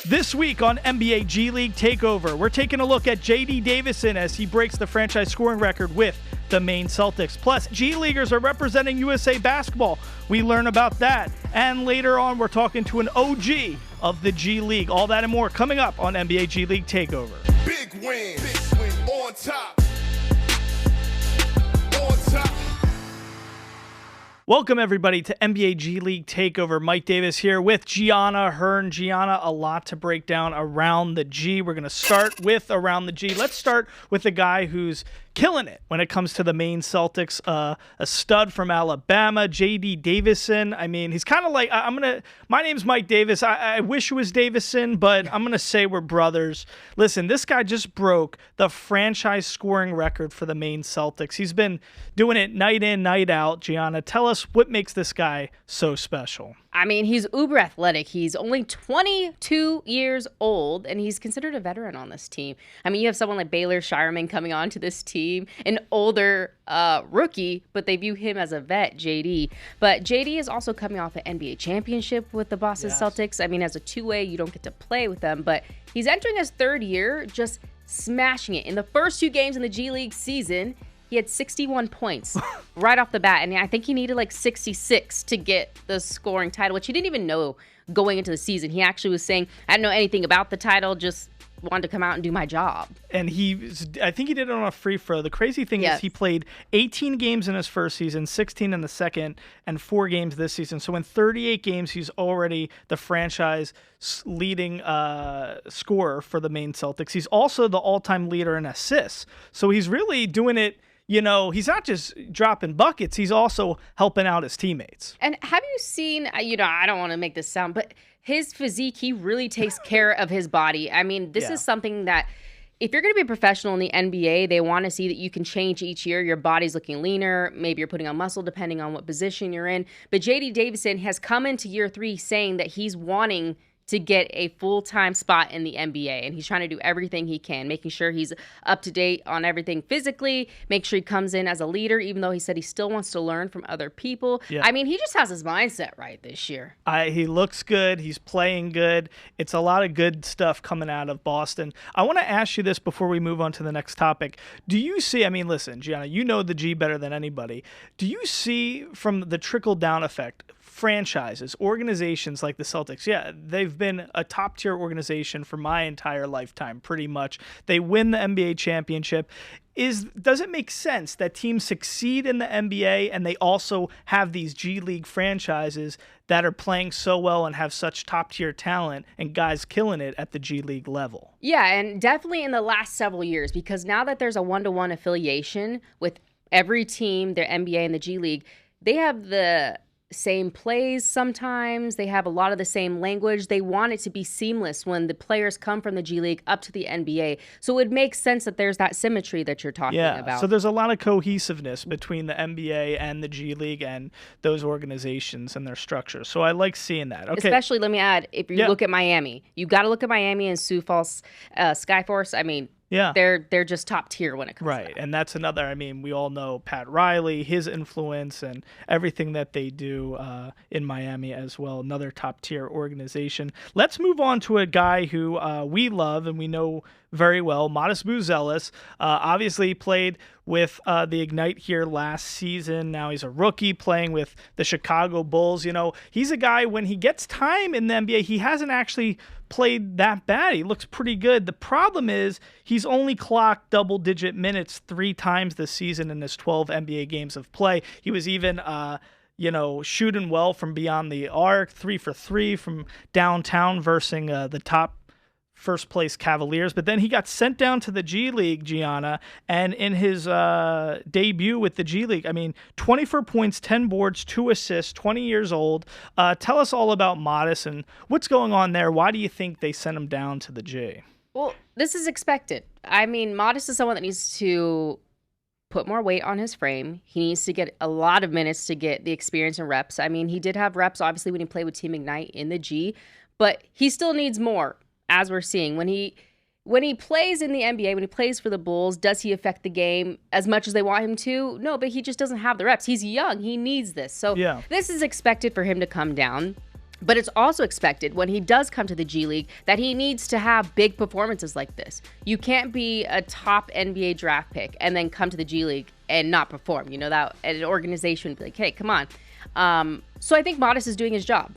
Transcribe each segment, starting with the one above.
This week on NBA G League Takeover, we're taking a look at J.D. Davison as he breaks the franchise scoring record with the Maine Celtics. Plus, G Leaguers are representing USA basketball. We learn about that. And later on, we're talking to an OG of the G League. All that and more coming up on NBA G League Takeover. Big win, on top. On top. Welcome, everybody, to NBA G League Takeover. Mike Davis here with Gianna Hearn. Gianna, a lot to break down around the G. We're going to start with around the G. Let's start with the guy who's killing it when it comes to the Maine Celtics, a stud from Alabama, J.D. Davison. I mean, he's kind of like, my name's Mike Davis. I wish it was Davison, but I'm going to say we're brothers. Listen, this guy just broke the franchise scoring record for the Maine Celtics. He's been doing it night in, night out. Gianna, tell us what makes this guy so special. I mean, he's uber athletic. He's only 22 years old, and he's considered a veteran on this team. I mean, you have someone like Baylor Shireman coming on to this team, an older rookie, but they view him as a vet, JD. But JD is also coming off an NBA championship with the Boston Celtics. I mean, as a two-way, you don't get to play with them, but he's entering his third year, just smashing it. In the first two games in the G League season, he had 61 points right off the bat, and I think he needed like 66 to get the scoring title, which he didn't even know going into the season. He actually was saying, I didn't know anything about the title, just wanted to come out and do my job. And I think he did it on a free throw. The crazy thing is he played 18 games in his first season, 16 in the second, and 4 games this season. So in 38 games, he's already the franchise leading scorer for the Maine Celtics. He's also the all-time leader in assists. So he's really doing it. You know, he's not just dropping buckets, he's also helping out his teammates. And have you seen, I don't want to make this sound, but his physique, he really takes care of his body. I mean, this is something that if you're going to be a professional in the NBA, they want to see that you can change each year. Your body's looking leaner. Maybe you're putting on muscle depending on what position you're in. But J.D. Davison has come into year 3 saying that he's wanting to get a full-time spot in the NBA, and he's trying to do everything he can, making sure he's up to date on everything physically, make sure he comes in as a leader, even though he said he still wants to learn from other people. I mean, he just has his mindset right this year. He looks good. He's playing good. It's a lot of good stuff coming out of Boston. I want to ask you this before we move on to the next topic. Do you see, I mean, listen, Gianna, you know the G better than anybody. Do you see from the trickle-down effect, franchises, organizations like the Celtics, they've been a top-tier organization for my entire lifetime, pretty much. They win the NBA championship. Does it make sense that teams succeed in the NBA and they also have these G League franchises that are playing so well and have such top-tier talent and guys killing it at the G League level? Yeah, and definitely in the last several years, because now that there's a one-to-one affiliation with every team, their NBA and the G League, they have the same plays sometimes. They have a lot of the same language. They want it to be seamless when the players come from the G League up to the NBA. So it makes sense that there's that symmetry that you're talking about. So there's a lot of cohesiveness between the NBA and the G League and those organizations and their structures. So I like seeing that. Okay. Especially, let me add, if you look at Miami, you got to look at Miami and Sioux Falls Skyforce. I mean, they're just top tier when it comes to that. And that's another, I mean, we all know Pat Riley, his influence and everything that they do in Miami as well. Another top tier organization. Let's move on to a guy who we love and we know very well, Modest Buzelis. Obviously played with the Ignite here last season. Now he's a rookie playing with the Chicago Bulls. You know, he's a guy, when he gets time in the NBA, he hasn't actually played that bad. He looks pretty good. The problem is he's only clocked double-digit minutes 3 times this season in his 12 NBA games of play. He was even shooting well from beyond the arc, 3 for 3 from downtown versus the top first place Cavaliers, but then he got sent down to the G League, Gianna, and in his debut with the G League, I mean, 24 points, 10 boards, 2 assists, 20 years old. Tell us all about Modest and what's going on there. Why do you think they sent him down to the G? Well, this is expected. I mean, Modest is someone that needs to put more weight on his frame. He needs to get a lot of minutes to get the experience and reps. I mean, he did have reps, obviously, when he played with Team Ignite in the G, but he still needs more. As we're seeing, when he plays in the NBA, when he plays for the Bulls, does he affect the game as much as they want him to? No, but he just doesn't have the reps. He's young. He needs this. So this is expected for him to come down. But it's also expected when he does come to the G League that he needs to have big performances like this. You can't be a top NBA draft pick and then come to the G League and not perform. You know, that an organization would be like, hey, come on. So I think Modest is doing his job.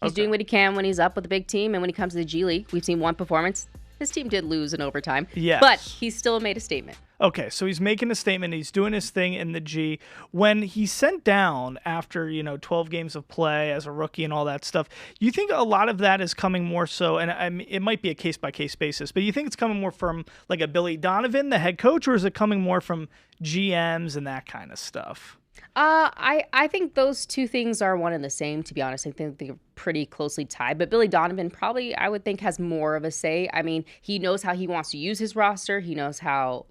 He's doing what he can when he's up with a big team. And when he comes to the G League, we've seen one performance. His team did lose in overtime. Yes. But he still made a statement. Okay, so he's making a statement. He's doing his thing in the G. When he's sent down after, 12 games of play as a rookie and all that stuff, you think a lot of that is coming more so, and it might be a case-by-case basis, but you think it's coming more from like a Billy Donovan, the head coach, or is it coming more from GMs and that kind of stuff? I think those two things are one and the same, to be honest. I think they're pretty closely tied. But Billy Donovan probably, I would think, has more of a say. I mean, he knows how he wants to use his roster. He knows how,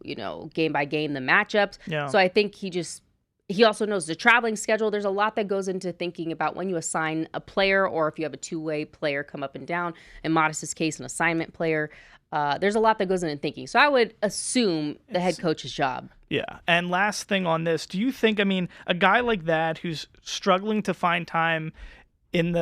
game by game, the matchups. Yeah. So I think he also knows the traveling schedule. There's a lot that goes into thinking about when you assign a player or if you have a two-way player come up and down. In Modest's case, an assignment player. There's a lot that goes into thinking. So I would assume the head coach's job. Yeah. And last thing on this, do you think, a guy like that who's struggling to find time in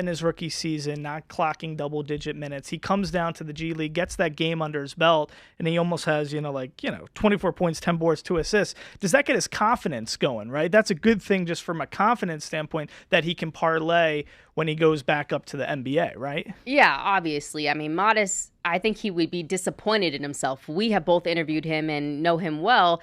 his rookie season, not clocking double-digit minutes, he comes down to the G League, gets that game under his belt, and he almost has, 24 points, 10 boards, 2 assists. Does that get his confidence going, right? That's a good thing just from a confidence standpoint that he can parlay when he goes back up to the NBA, right? Yeah, obviously. Modest, I think he would be disappointed in himself. We have both interviewed him and know him well.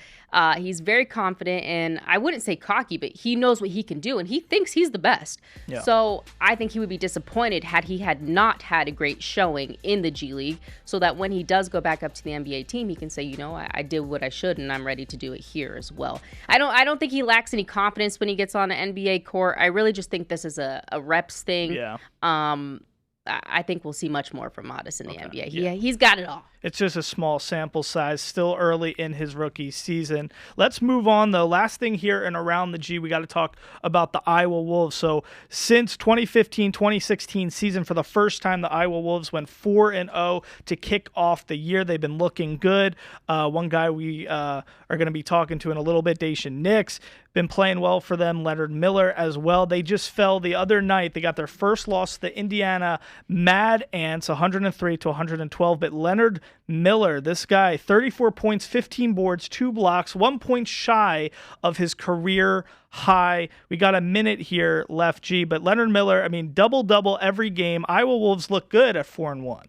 He's very confident, and I wouldn't say cocky, but he knows what he can do, and he thinks he's the best. Yeah. So I think he would be disappointed had he had not had a great showing in the G League, so that when he does go back up to the NBA team, he can say, I did what I should, and I'm ready to do it here as well. I don't think he lacks any confidence when he gets on an NBA court. I really just think this is a reps thing. Yeah. I think we'll see much more from Modest in the NBA. He's got it all. It's just a small sample size, still early in his rookie season. Let's move on, though. Last thing here and around the G, we got to talk about the Iowa Wolves. So since 2015-2016 season, for the first time, the Iowa Wolves went 4-0 to kick off the year. They've been looking good. One guy we are going to be talking to in a little bit, Daishen Nix, been playing well for them. Leonard Miller as well. They just fell the other night. They got their first loss to the Indiana Mad Ants, 103-112. But Leonard Miller, this guy, 34 points, 15 boards, 2 blocks, 1 point shy of his career high. We got a minute here left, G. But Leonard Miller, double-double every game. Iowa Wolves look good at 4-1.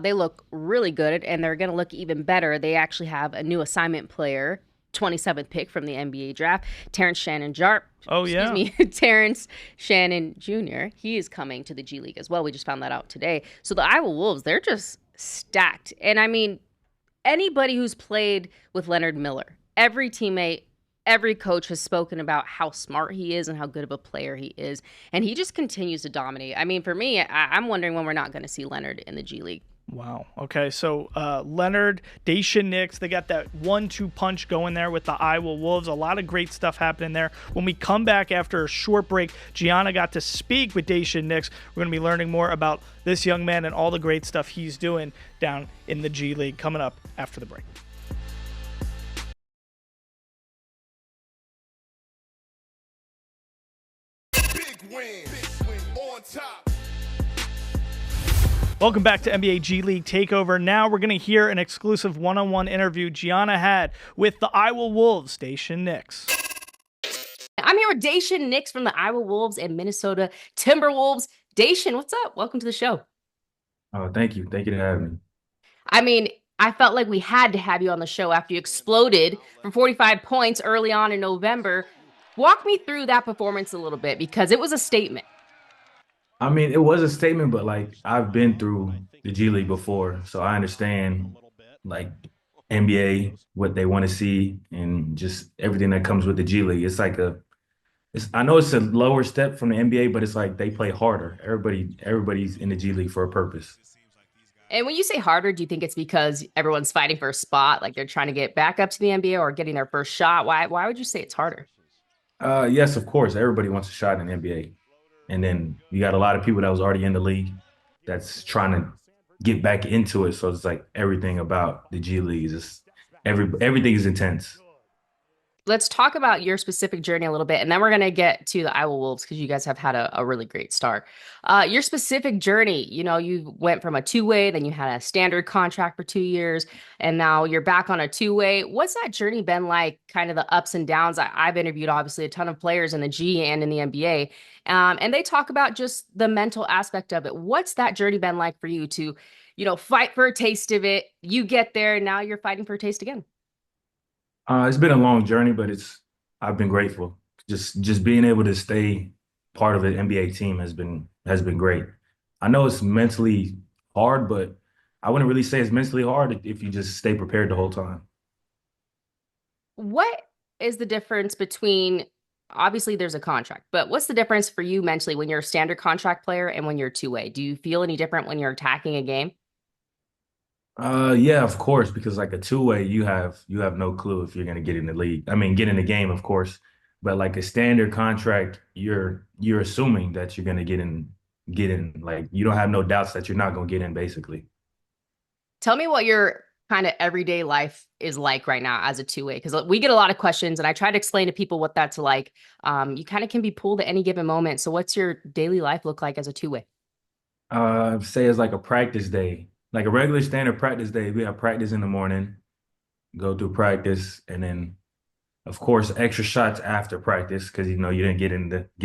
They look really good, and they're going to look even better. They actually have a new assignment player, 27th pick from the NBA draft, Terrence Shannon Jarp. Oh, yeah. Terrence Shannon Jr. He is coming to the G League as well. We just found that out today. So the Iowa Wolves, they're just stacked. And anybody who's played with Leonard Miller, every teammate, every coach has spoken about how smart he is and how good of a player he is. And he just continues to dominate. For me, I'm wondering when we're not going to see Leonard in the G League. Wow. Okay, so Leonard, Daishen Nix, they got that 1-2 punch going there with the Iowa Wolves. A lot of great stuff happening there. When we come back after a short break, Gianna got to speak with Daishen Nix. We're going to be learning more about this young man and all the great stuff he's doing down in the G League coming up after the break. Big win on top. Welcome back to NBA G League Takeover. Now we're going to hear an exclusive one-on-one interview Gianna had with the Iowa Wolves, Daishen Nix. I'm here with Daishen Nix from the Iowa Wolves and Minnesota Timberwolves. Daishen, what's up? Welcome to the show. Oh, thank you. Thank you for having me. I felt like we had to have you on the show after you exploded for 45 points early on in November. Walk me through that performance a little bit because it was a statement. It was a statement, but I've been through the G League before, so I understand NBA, what they want to see, and just everything that comes with the G League. I know it's a lower step from the NBA, but it's they play harder. Everybody's in the G League for a purpose. And when you say harder, do you think it's because everyone's fighting for a spot, like they're trying to get back up to the NBA or getting their first shot? Why would you say it's harder? Yes, of course. Everybody wants a shot in the NBA. And then you got a lot of people that was already in the league that's trying to get back into it. So it's everything about the G League is just everything is intense. let's talk about your specific journey a little bit, and then we're going to get to the Iowa Wolves because you guys have had a really great start. Your specific journey, you went from a two-way, then you had a standard contract for 2 years, and now you're back on a two-way. What's that journey been like, kind of the ups and downs? I've interviewed, obviously, a ton of players in the G and in the NBA, and they talk about just the mental aspect of it. What's that journey been like for you to, fight for a taste of it? You get there, and now you're fighting for a taste again. It's been a long journey, but I've been grateful. Just being able to stay part of an NBA team has been great. I know it's mentally hard, but I wouldn't really say it's mentally hard if you just stay prepared the whole time. What is the difference between, obviously there's a contract, but what's the difference for you mentally when you're a standard contract player and when you're two-way? Do you feel any different when you're attacking a game? Yeah, of course, because like a two-way, you have no clue if you're gonna get in the league. I mean, get in the game, of course, but like a standard contract, you're assuming that you're gonna get in. Like you don't have no doubts that you're not gonna get in, basically. Tell me what your kind of everyday life is like right now as a two-way, because we get a lot of questions and I try to explain to people what that's like. You kind of can be pulled at any given moment. So what's your daily life look like as a two-way? Say it's like a practice day, like a regular standard practice day. We have practice in the morning, go through practice, and then of course extra shots after practice because you didn't get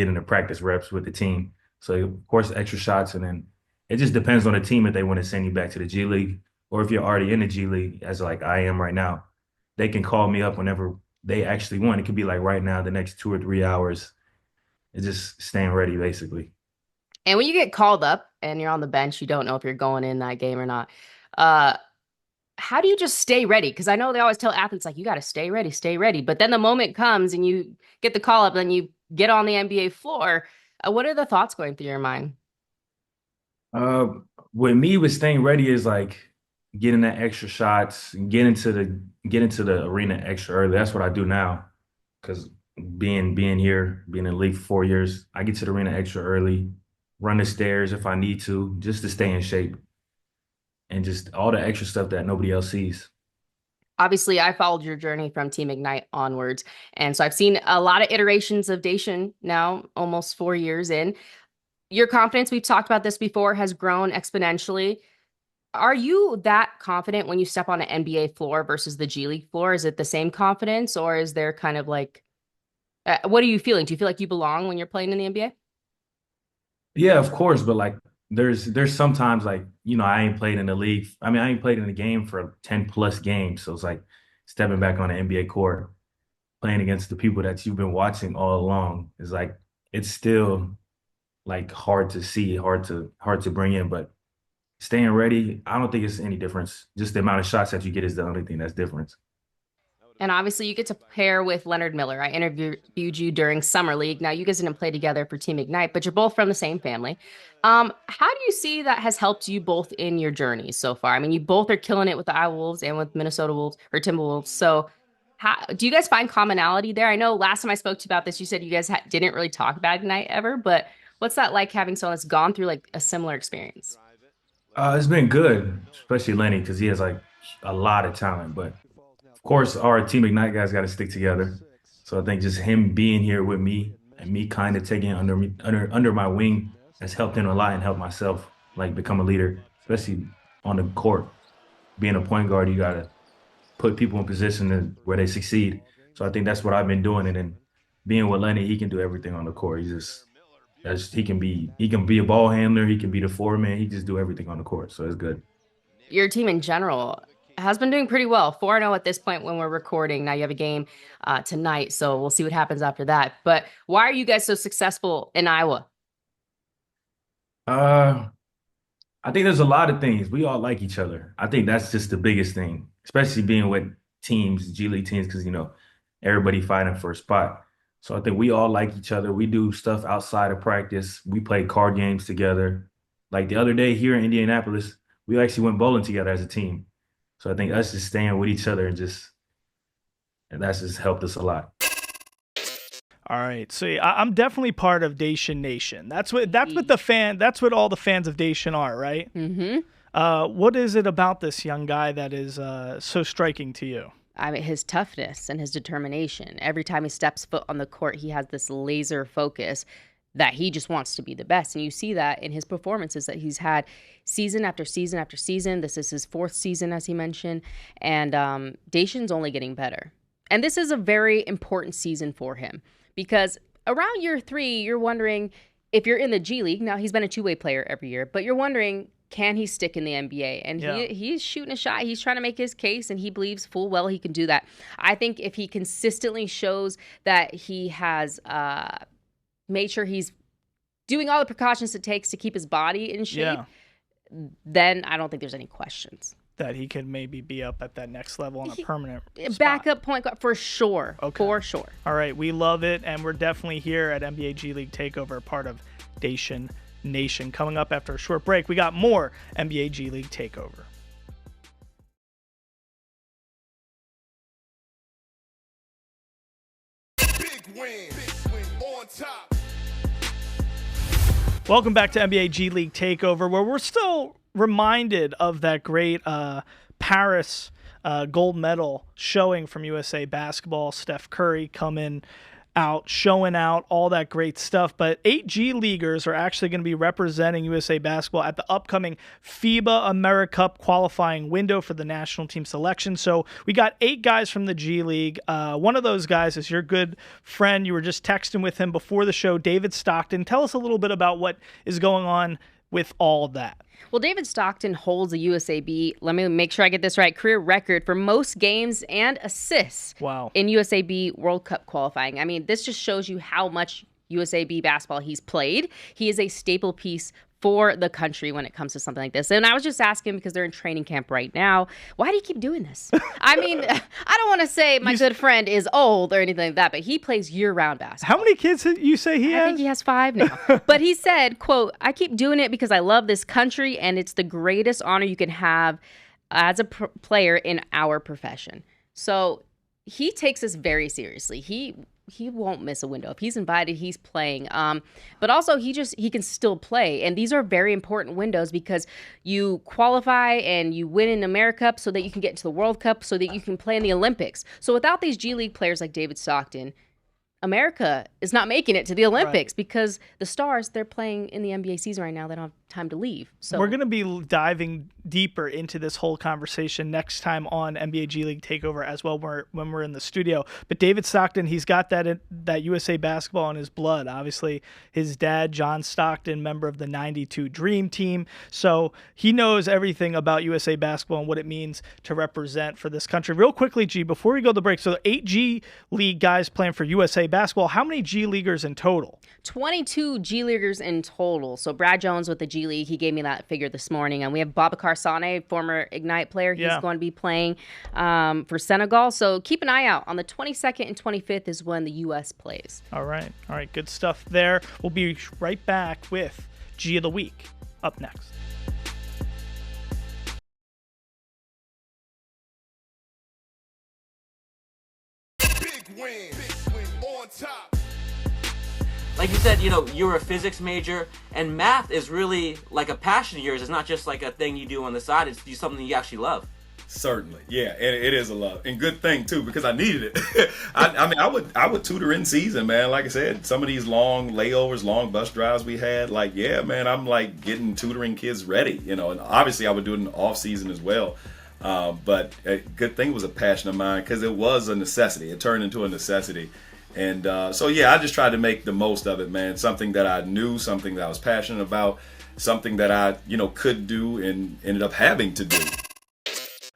into practice reps with the team. So of course extra shots, and then it just depends on the team if they want to send you back to the G League or if you're already in the G League, as like I am right now. They can call me up whenever they actually want. It could be like right now, the next 2 or 3 hours. It's just staying ready, basically. And when you get called up and you're on the bench, you don't know if you're going in that game or not. Uh, how do you just stay ready? Because I know they always tell athletes, like, you got to stay ready, stay ready. But then the moment comes and you get the call up, then you get on the NBA floor. What are the thoughts going through your mind? Uh, with me, with staying ready is like getting that extra shots, and get into the arena extra early. That's what I do now, because being here, being in the league for 4 years, I get to the arena extra early, run the stairs if I need to, just to stay in shape, and just all the extra stuff that nobody else sees. Obviously, I followed your journey from Team Ignite onwards. And so I've seen a lot of iterations of Daishen now, almost 4 years in. Your confidence, we've talked about this before, has grown exponentially. Are you that confident when you step on an NBA floor versus the G League floor? Is it the same confidence, or is there kind of like, what are you feeling? Do you feel like you belong when you're playing in the NBA? Yeah, of course, but like there's sometimes like I ain't played in the league. I mean, I ain't played in the game for 10 plus games, so it's like stepping back on the NBA court, playing against the people that you've been watching all along is like it's still like hard to see, hard to bring in, but staying ready, I don't think it's any difference. Just the amount of shots that you get is the only thing that's different. And obviously, you get to pair with Leonard Miller. I interviewed you during Summer League. Now, you guys didn't play together for Team Ignite, but you're both from the same family. How do you see that has helped you both in your journeys so far? I mean, you both are killing it with the Iowa Wolves and with Minnesota Wolves or Timberwolves. So, how do you guys find commonality there? I know last time I spoke to you about this, you said you guys didn't really talk about Ignite ever, but what's that like having someone that's gone through like a similar experience? It's been good, especially Lenny, because he has like a lot of talent. But of course, our Team Ignite guys got to stick together. So I think just him being here with me and me kind of taking it under my wing has helped him a lot and helped myself like become a leader, especially on the court. Being a point guard, you gotta put people in position where they succeed. So I think that's what I've been doing. And then being with Lenny, he can do everything on the court. He can be a ball handler, he can be the foreman, he just do everything on the court. So it's good. Your team in general has been doing pretty well. 4-0 at this point when we're recording. Now you have a game tonight, so we'll see what happens after that. But why are you guys so successful in Iowa? Uh, I think there's a lot of things. We all like each other. I think that's just the biggest thing, especially being with teams, G League teams, because everybody fighting for a spot. So I think we all like each other. We do stuff outside of practice. We play card games together. Like the other day here in Indianapolis, we actually went bowling together as a team. So I think us just staying with each other and that's just helped us a lot. All right, so yeah, I'm definitely part of Daishen Nation. That's what all the fans of Daishen are, right? Mm-hmm. What is it about this young guy that is so striking to you? I mean, his toughness and his determination. Every time he steps foot on the court, he has this laser focus that he just wants to be the best. And you see that in his performances that he's had season after season after season. This is his 4th season, as he mentioned. And Daishen's only getting better. And this is a very important season for him because around year 3, you're wondering if you're in the G League. Now, he's been a two-way player every year, but you're wondering, can he stick in the NBA? And he's shooting a shot. He's trying to make his case, and he believes full well he can do that. I think if he consistently shows that he has made sure he's doing all the precautions it takes to keep his body in shape, then I don't think there's any questions that he could maybe be up at that next level on a permanent backup point guard for sure. Okay. For sure. All right, we love it, and we're definitely here at NBA G League Takeover, part of Daishen Nation. Coming up after a short break, we got more NBA G League Takeover. Big win on top. Welcome back to NBA G League Takeover, where we're still reminded of that great Paris gold medal showing from USA Basketball. Steph Curry coming out, showing out, all that great stuff. But 8 G Leaguers are actually going to be representing USA Basketball at the upcoming FIBA AmeriCup qualifying window for the national team selection. So we got 8 guys from the G League. One of those guys is your good friend. You were just texting with him before the show, David Stockton. Tell us a little bit about what is going on with all of that. Well, David Stockton holds a USAB, let me make sure I get this right, career record for most games and assists in USAB World Cup qualifying. I mean, this just shows you how much USAB basketball he's played. He is a staple piece for the country when it comes to something like this. And I was just asking, because they're in training camp right now, why do you keep doing this? I mean, I don't want to say my good friend is old or anything like that, but he plays year-round basketball. How many kids did you say he has? I think he has 5 now. But he said, quote, "I keep doing it because I love this country, and it's the greatest honor you can have as a player in our profession." So he takes this very seriously. He won't miss a window. If he's invited, he's playing. But also, he can still play. And these are very important windows because you qualify and you win in AmeriCup so that you can get into the World Cup, so that you can play in the Olympics. So without these G League players like David Stockton, America is not making it to the Olympics because the stars, they're playing in the NBA season right now. They don't have time to leave. So we're going to be diving deeper into this whole conversation next time on NBA G League Takeover as well when we're in the studio. But David Stockton, he's got that USA Basketball in his blood. Obviously, his dad, John Stockton, member of the 92 Dream Team. So he knows everything about USA Basketball and what it means to represent for this country. Real quickly, G, before we go to the break, so 8 G League guys playing for USA Basketball. How many G Leaguers in total? 22 G Leaguers in total. So Brad Jones with the G League, he gave me that figure this morning. And we have Babacar Sane, former Ignite player. He's going to be playing for Senegal. So keep an eye out. On the 22nd and 25th is when the U.S. plays. All right. Good stuff there. We'll be right back with G of the Week up next. Big win on top. Like you said, you're a physics major, and math is really like a passion of yours. It's not just like a thing you do on the side. It's something you actually love. Certainly, yeah, and it is a love, and good thing too, because I needed it. I would tutor in season, man. Like I said, some of these long layovers, long bus drives we had, like, yeah, man, I'm like getting tutoring kids ready, and obviously I would do it in the off season as well. But a good thing it was a passion of mine because it was a necessity. It turned into a necessity. And so, yeah, I just tried to make the most of it, man. Something that I knew, something that I was passionate about, something that I, could do and ended up having to do.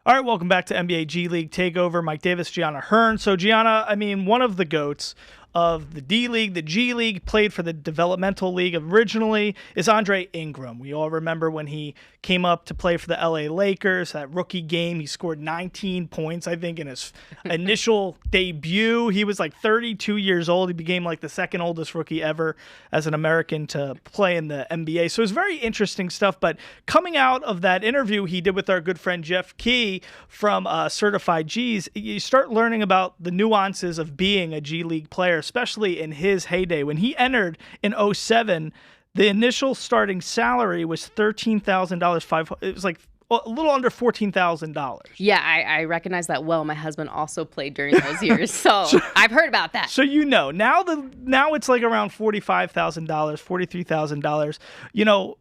All right, welcome back to NBA G League Takeover. Mike Davis, Gianna Hearn. So, Gianna, one of the GOATs of the D League, the G League, played for the developmental league originally, is Andre Ingram. We all remember when he came up to play for the LA Lakers, that rookie game. He scored 19 points, I think, in his initial debut. He was like 32 years old. He became like the second oldest rookie ever as an American to play in the NBA. So it was very interesting stuff. But coming out of that interview he did with our good friend Jeff Key from Certified G's, you start learning about the nuances of being a G League player, especially in his heyday. When he entered in 2007, the initial starting salary was $13,000. It was like a little under $14,000. Yeah, I recognize that well. My husband also played during those years, so I've heard about that. So now it's like around $45,000, $43,000.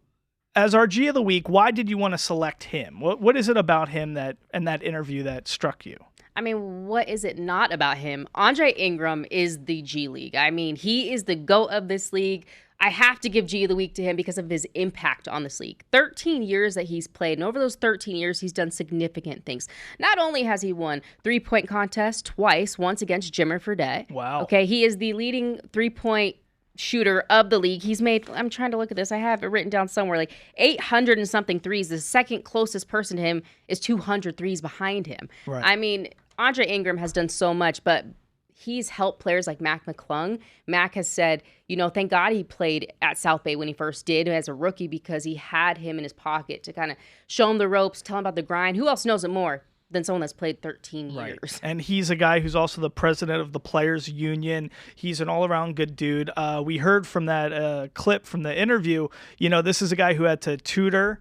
As our G of the week, why did you want to select him? What is it about him and that interview that struck you? I mean, what is it not about him? Andre Ingram is the G League. I mean, he is the GOAT of this league. I have to give G of the Week to him because of his impact on this league. 13 years that he's played, and over those 13 years, he's done significant things. Not only has he won three-point contests twice, once against Jimmer Fredette. Wow. Okay, he is the leading three-point shooter of the league. He's made, I'm trying to look at this, I have it written down somewhere, like 800 and something threes. The second closest person to him is 200 threes behind him. Right. I mean, Andre Ingram has done so much, but he's helped players like Mac McClung. Mac has said, thank God he played at South Bay when he first did as a rookie because he had him in his pocket to kind of show him the ropes, tell him about the grind. Who else knows it more than someone that's played 13 years? And he's a guy who's also the president of the Players Union. He's an all-around good dude. We heard from that clip from the interview, this is a guy who had to tutor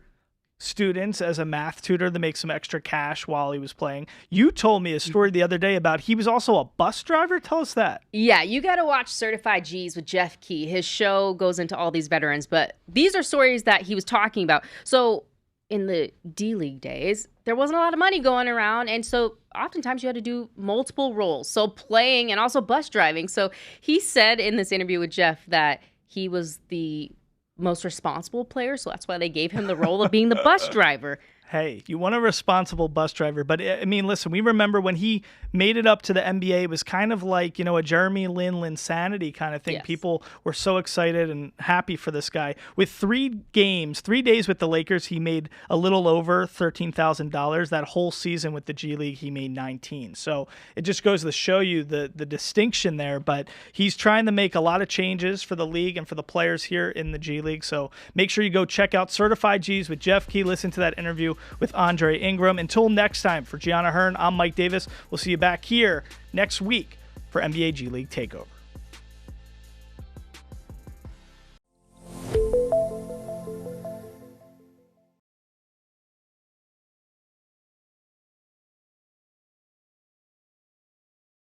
students as a math tutor to make some extra cash while he was playing. You told me a story the other day about he was also a bus driver. Tell us that. Yeah, you got to watch Certified G's with Jeff Key. His show goes into all these veterans, but these are stories that he was talking about. So in the D League days, there wasn't a lot of money going around, and so oftentimes you had to do multiple roles, so playing and also bus driving. So he said in this interview with Jeff that he was the most responsible player, so that's why they gave him the role of being the bus driver. Hey, you want a responsible bus driver. But, I mean, listen, we remember when he made it up to the NBA, it was kind of like, a Jeremy Lin Linsanity kind of thing. Yes. People were so excited and happy for this guy. With 3 days with the Lakers, he made a little over $13,000. That whole season with the G League, he made 19. So it just goes to show you the distinction there. But he's trying to make a lot of changes for the league and for the players here in the G League. So make sure you go check out Certified G's with Jeff Key. Listen to that interview with Andre Ingram. Until next time, for Gianna Hearn, I'm Mike Davis. We'll see you back here next week for NBA G League Takeover.